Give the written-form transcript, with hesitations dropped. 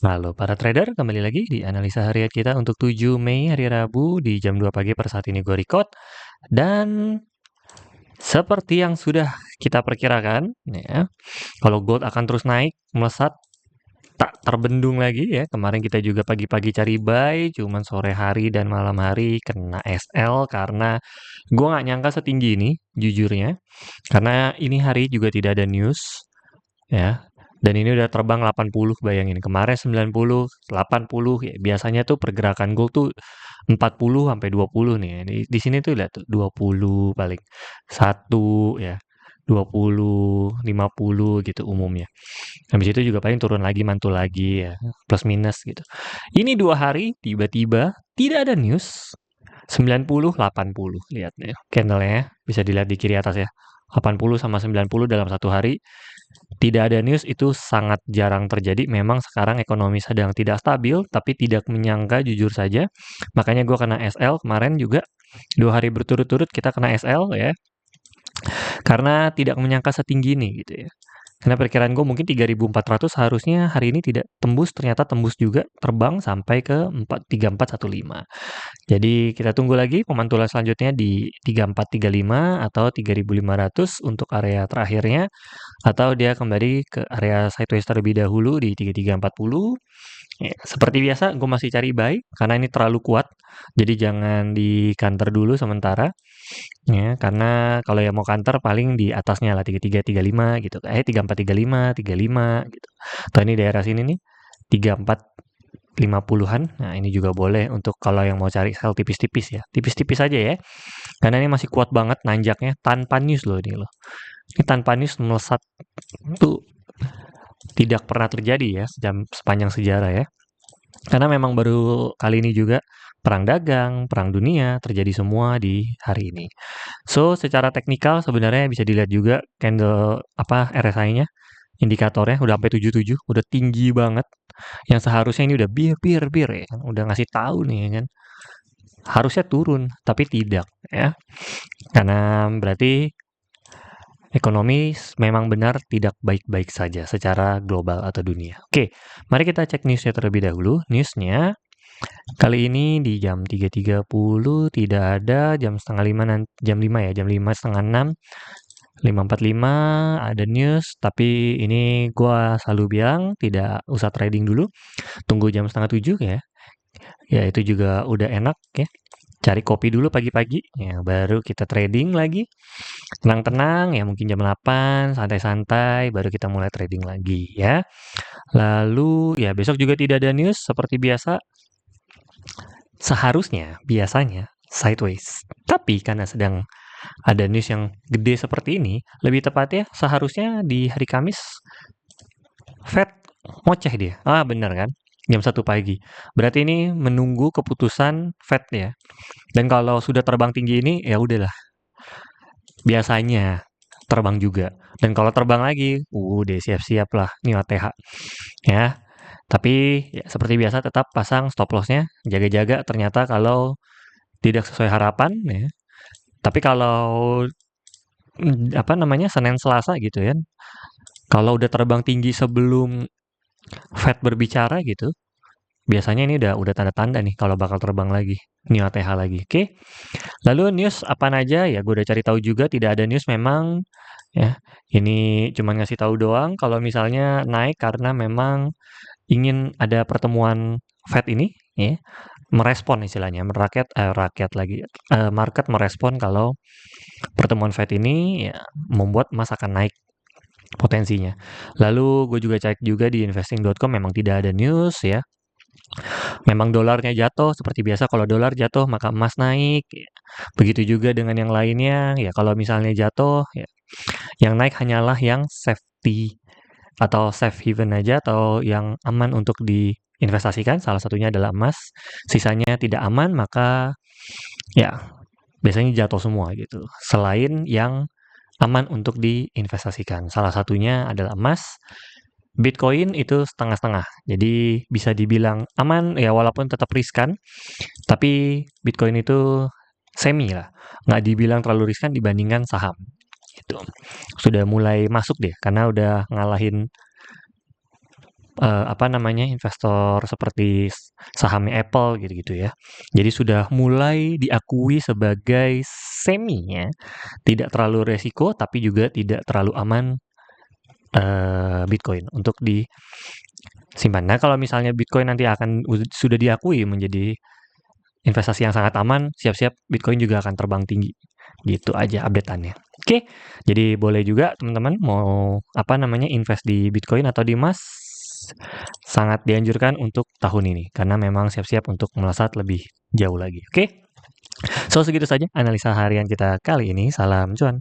Halo para trader, kembali lagi di analisa harian kita untuk 7 Mei hari Rabu di jam 2 pagi per saat ini gue record. Dan seperti yang sudah kita perkirakan, ya, kalau gold akan terus naik, melesat, tak terbendung lagi ya. Kemarin kita juga pagi-pagi cari buy, cuman sore hari dan malam hari kena SL karena gue nggak nyangka setinggi ini, jujurnya. Karena ini hari juga tidak ada news, ya. Dan ini udah terbang 80, bayangin. Kemarin 90, 80, ya. Biasanya tuh pergerakan gold tuh 40 sampai 20 nih. Di sini tuh lihat tuh 20 paling. 1 ya. 20, 50 gitu umumnya. Habis itu juga paling turun lagi, mantul lagi ya. Plus minus gitu. Ini 2 hari tiba-tiba tidak ada news. 90, 80. Lihat nih candle-nya. Bisa dilihat di kiri atas ya. 80 sama 90 dalam satu hari. Tidak ada news itu sangat jarang terjadi. Memang sekarang ekonomi sedang tidak stabil, tapi tidak menyangka jujur saja. Makanya gue kena SL kemarin juga. 2 hari berturut-turut kita kena SL ya. Karena tidak menyangka setinggi ini gitu ya. Karena perkiraan gue mungkin 3.400 harusnya hari ini tidak tembus, ternyata tembus juga, terbang sampai ke 3415. Jadi kita tunggu lagi pemantulan selanjutnya di 3435 atau 3.500 untuk area terakhirnya, atau dia kembali ke area sideways terlebih dahulu di 3340. Ya, seperti biasa gue masih cari buy karena ini terlalu kuat, jadi jangan di counter dulu sementara ya, karena kalau yang mau counter paling di atasnya lah 3335 gitu, 3435, 35 gitu. Atau ini daerah sini nih 3450-an. Nah, ini juga boleh untuk kalau yang mau cari sell tipis-tipis ya. Tipis-tipis aja ya. Karena ini masih kuat banget nanjaknya tanpa news loh ini loh. Ini tanpa news melesat tuh tidak pernah terjadi ya sepanjang sejarah ya. Karena memang baru kali ini juga perang dagang, perang dunia terjadi semua di hari ini. So, secara teknikal sebenarnya bisa dilihat juga candle RSI-nya, indikatornya udah sampai 77, udah tinggi banget. Yang seharusnya ini udah bir ya kan, udah ngasih tahu nih ya kan. Harusnya turun, tapi tidak ya. Karena berarti ekonomi memang benar tidak baik-baik saja secara global atau dunia. Oke, mari kita cek newsnya terlebih dahulu. Newsnya kali ini di jam 3.30 tidak ada, jam setengah 5 jam 5 ya, jam 5 setengah 6, 5.45 ada news, tapi ini gua selalu bilang tidak usah trading dulu, tunggu jam setengah 7 ya. Ya itu juga udah enak ya. Cari kopi dulu pagi-pagi, ya baru kita trading lagi. Tenang-tenang ya, mungkin jam 8, santai-santai, baru kita mulai trading lagi ya. Lalu ya besok juga tidak ada news seperti biasa. Seharusnya, biasanya sideways. Tapi karena sedang ada news yang gede seperti ini, lebih tepatnya seharusnya di hari Kamis Fed ngoceh dia. Ah, benar kan? Jam 1 pagi. Berarti ini menunggu keputusan Fed ya. Dan kalau sudah terbang tinggi ini, ya udahlah. Biasanya terbang juga. Dan kalau terbang lagi, udah siap-siap lah. Ini OTH. Ya. Tapi ya, seperti biasa tetap pasang stop loss-nya. Jaga-jaga ternyata kalau tidak sesuai harapan ya. Tapi kalau Senin Selasa gitu ya. Kalau udah terbang tinggi sebelum Fed berbicara gitu, biasanya ini udah tanda-tanda nih kalau bakal terbang lagi. Ini OTH lagi. Oke. Lalu news apa aja ya gue udah cari tahu juga, tidak ada news memang ya. Ini cuma ngasih tahu doang kalau misalnya naik karena memang ingin ada pertemuan Fed ini ya, merespon istilahnya market merespon kalau pertemuan Fed ini ya membuat emas akan naik potensinya. Lalu gue juga cek juga di investing.com memang tidak ada news ya. Memang dolarnya jatuh seperti biasa, kalau dolar jatuh maka emas naik. Ya. Begitu juga dengan yang lainnya ya, kalau misalnya jatuh ya yang naik hanyalah yang safety atau safe haven aja atau yang aman untuk diinvestasikan, salah satunya adalah emas. Sisanya tidak aman maka ya biasanya jatuh semua gitu. Selain yang aman untuk diinvestasikan. Salah satunya adalah emas. Bitcoin itu setengah-setengah. Jadi bisa dibilang aman ya walaupun tetap riskan. Tapi Bitcoin itu semi lah. Nggak dibilang terlalu riskan dibandingkan saham. Gitu. Sudah mulai masuk deh karena udah ngalahin investor seperti sahamnya Apple gitu-gitu ya. Jadi sudah mulai diakui sebagai semi ya, tidak terlalu resiko tapi juga tidak terlalu aman Bitcoin untuk disimpan. Nah, kalau misalnya Bitcoin nanti sudah diakui menjadi investasi yang sangat aman, siap-siap Bitcoin juga akan terbang tinggi. Gitu aja update-annya. Oke, jadi boleh juga teman-teman mau invest di Bitcoin atau di emas, sangat dianjurkan untuk tahun ini karena memang siap-siap untuk melesat lebih jauh lagi. Oke. So segitu saja analisa harian kita kali ini. Salam cuan.